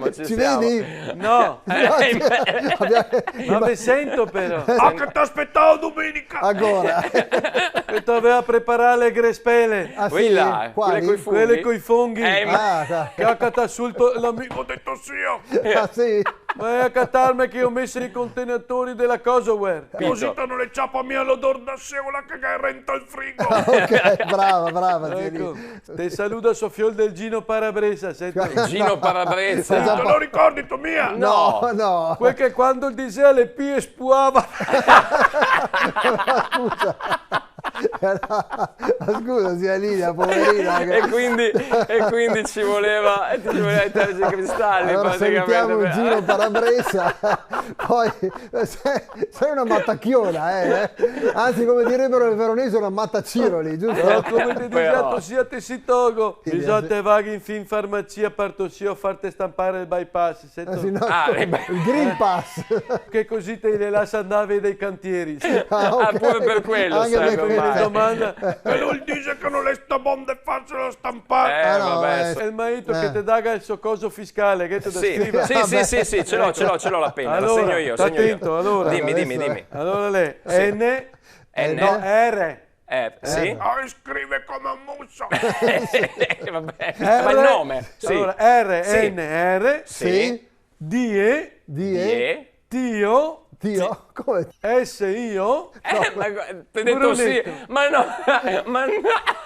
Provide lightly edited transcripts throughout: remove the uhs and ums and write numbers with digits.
Ma Ci vedi? No, Abbiamo- ma mi sento però. Ah, che ti aspettavo domenica! Ancora. Che doveva preparare le grespele. Ah, sì? Quella, Quali? quelle coi funghi. Quelle coi funghi. Ah, Che ha catassulto l'amico. Ho detto sì io! ah, sì? Vai a catarmi che ho messo nei contenitori della Cosaware. Così te non le ciappa mia l'odor da seola che renta il frigo! Ok, brava, zia Ecco, Lidia. te saluta Sofiol del Gino Parabresa. Senti. Gino Parabrezza! Già Te lo ricordi tu mia? No, no. Quel che quando il disea le pie spuava. Scusa, zia Lidia, poverina. E quindi ci voleva i tergicristalli Allora sentiamo il praticamente. giro parabrezza, poi sei una mattacchiona, anzi come direbbero i veronesi una mattaciroli, giusto? No, come ti Però. dice sia te si togo. Sì, Bisogna vaghi in fin farmacia parto sì o farti stampare il bypass. Sento, Sì, no, beh. il Green Pass. che così te le lascia andare dei cantieri. Se Ok. Pure per quello, Anche sai per ormai. quello. domanda E lui dice che non le sta bonde farselo stampare. Ah, no, Vabbè. è il marito che ti dà il suo coso fiscale che te da Sì, scrivere. sì, ce l'ho la penna, la Allora, segno io, sta segno io. attento, allora. Dimmi. Allora lei, Sì. N, N? no, R. Sì? Ah, scrive come un musso. Vabbè. R, Ma il nome? Sì. Allora, R, Sì. N, R, Sì. D, Die. Tio, Dio, come? S, io, Ma ti ho detto sì, Brunetto. ma no.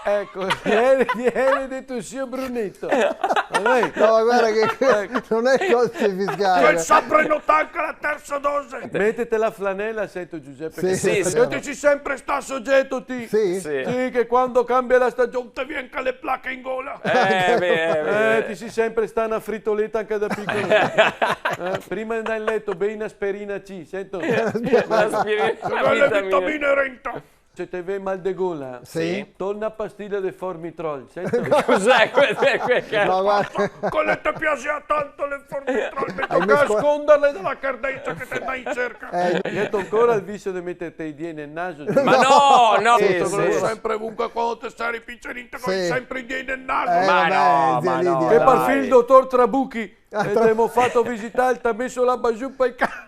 ecco, viene detto sì a Brunetto. Vabbè. No, ma guarda che non è codice Quel fiscale. sa prenotare anche la terza dose. Mettete la flanella, sento Giuseppe. Sì, che- Sì, sì. Io dici sempre sta soggetto ti. Sì? Sì. Sì, che quando cambia la stagione Te viene che le placche in gola. ti si sempre sta una fritoletta anche da piccolo. Prima andare in letto, bei una asperina C, sento. Le vitamine renta. Se te ve mal de gola, Sì. torna a pastiglia de formitrol, sento. Cos'è No, guarda, Con le te piaceva tanto le formitrol. Mi Hai tocca messo- nasconderle dalla cardezza che te dai in cerca. Sento ancora il vizio di mettere i dieni nel naso. Ma no, Sì, tutto quello sì. sempre ovunque quando te stai ripiccerito con Sì. sempre i dieni nel naso. vabbè, no, zia ma Lidia. no, Che dai. parfil il dottor Trabucchi e ti abbiamo fatto visitare, ti ha messo la bagiuppa in casa.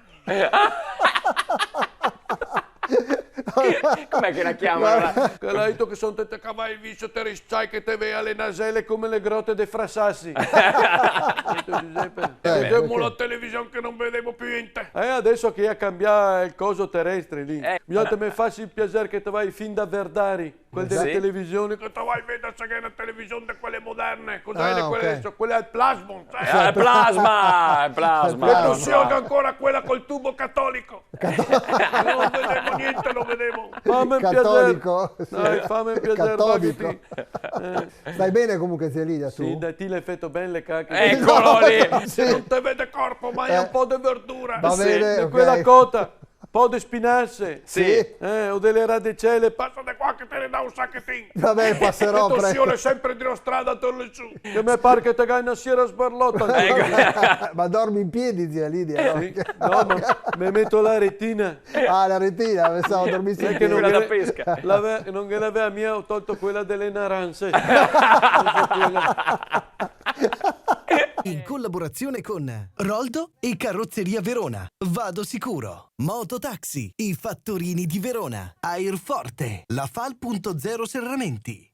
Com'è che la chiamano? Che l'ha detto che sono te cavalli il viso te risciai che te vea le naselle come le grotte dei Frassassi. Sento Giuseppe. Vedemmo la televisione che non vedevo più niente. Adesso che ha cambiato il coso terrestre lì, bisogna che mi faccia il piacere che ti vai fin da Verdari, quel della Sì. televisione. Che te vai a vedere se è una televisione di quelle moderne. Cos'è Ah, di quelle ok. adesso? Quelle al plasma. sai? Eh, Il plasma, il Il plasma. plasma. E tu sia che ancora quella col tubo cattolico. Non vedevo niente, lo vedevo. Fammi un Cattolico. piacere. Dai, fammi un piacere. Cattolico. Baghi, Stai bene comunque, zia Lidia, tu? sì, dai, ti l'hai fatto bene le cacche. Eccolo lì. Sì. Non te vede corpo, ma è un po' di verdura. Va bene, E ok. quella cota, un po' di spinasse. Sì. O delle radicelle. Passa da qua che te ne dà un sacchettino. Vabbè, passerò, Tossione prego. sempre di una strada torno su. Che mi pare che te gai una sera sbarlotta. Ecco. Ma dormi in piedi, zia Lidia? No? Sì. No, ma mi metto la retina. Ah, la retina, pensavo dormissi in Sai che piedi. Quella da pesca. non che l'aveva mia, ho tolto quella delle naranze. In collaborazione con Roldo e Carrozzeria Verona. Vado sicuro. Mototaxi, i fattorini di Verona. Airforte, la Fal.0 Serramenti.